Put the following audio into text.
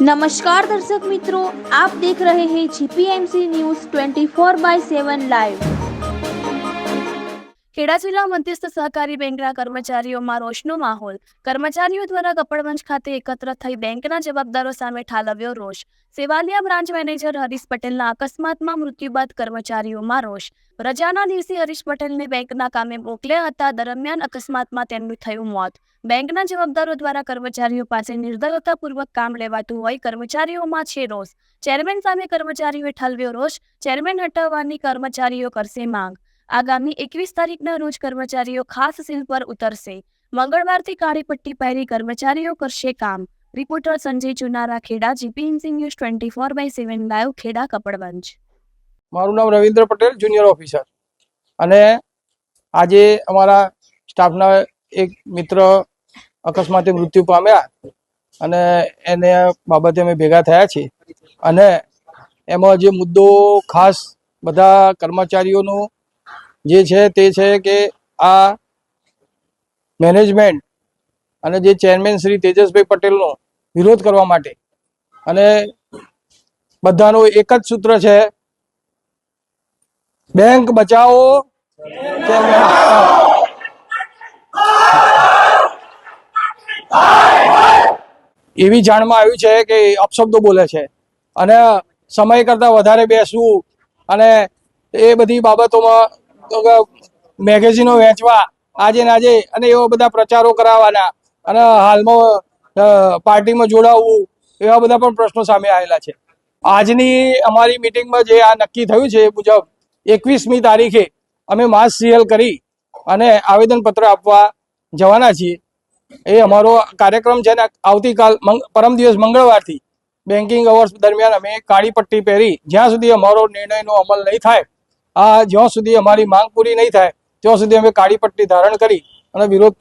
नमस्कार दर्शक मित्रों, आप देख रहे हैं जीपीएमसी न्यूज 24/7 लाइव। ખેડા જિલ્લા મધ્યસ્થ સહકારી બેંકના કર્મચારીઓમાં રોષનો માહોલ. કર્મચારીઓ દ્વારા કપડવંજ ખાતે એકત્ર થઈ બેંકના જવાબદારો સામે ઠાલવ્યો રોષ. સેવાલિયા બ્રાન્ચ મેનેજર હરીશ પટેલના અકસ્માતમાં મૃત્યુ બાદ કર્મચારીઓમાં રોષ. રજાના દિવસે હરીશ પટેલને બેંકના કામે મોકલ્યા હતા. દરમિયાન અકસ્માતમાં તેમનું થયું મોત. બેંકના જવાબદારો દ્વારા કર્મચારીઓ પાસે નિર્દયતાપૂર્વક કામ લેવાતું હોય કર્મચારીઓમાં છે રોષ. ચેરમેન સામે કર્મચારીઓએ ઠાલવ્યો રોષ. ચેરમેન હટાવવાની કર્મચારીઓ કરશે માંગ. આગામી 21 તારીખના રોજ કર્મચારીઓ ખાસ સીલ પર ઉતરશે. મંગળવારથી કાળી પટ્ટી પહેરી કર્મચારીઓ કરશે કામ. Reporter Sanjay Chunara, Kheda, GPMC news 24/7 live, Kheda, Kapadvanj. મારું નામ રવિન્દ્ર પટેલ, જુનિયર ઓફિસર. અને આજે અમારા સ્ટાફના એક મિત્ર અકસ્માતે મૃત્યુ પામ્યા અને એને બાબતે અમે ભેગા થયા છીએ. અને એમાં જે મુદ્દો ખાસ બધા કર્મચારીઓનો જે છે તે છે કે આ મેનેજમેન્ટ અને જે ચેરમેન શ્રી તેજસભાઈ પટેલનો વિરોધ કરવા માટે અને બધાનું એક જ સૂત્ર છે, બેંક બચાવો, એવી જાણમાં આવ્યું છે કે અપશબ્દો બોલે છે અને સમય કરતા વધારે બેસવું અને એ બધી બાબતોમાં મેગેઝિનો વેચવા આજે ને આજે અને એવા બધા પ્રચારો કરાવવાના અને હાલમાં પાર્ટીમાં જોડાવવું, એવા બધા પણ પ્રશ્નો સામે આવેલા છે. આજની અમારી મિટિંગમાં જે આ નક્કી થયું છે એ મુજબ 21મી તારીખે અમે માસ સીએલ કરી અને આવેદનપત્ર આપવા જવાના છીએ. એ અમારો કાર્યક્રમ છે ને આવતીકાલ પરમ દિવસ મંગળવારથી બેન્કિંગ અવર્સ દરમિયાન અમે કાળી પટ્ટી પહેરી જ્યાં સુધી અમારો નિર્ણયનો અમલ નહીં થાય, જ્યાં સુધી અમારી માંગ પૂરી નહીં થાય ત્યાં સુધી અમે કાળી પટ્ટી ધારણ કરી અને વિરોધ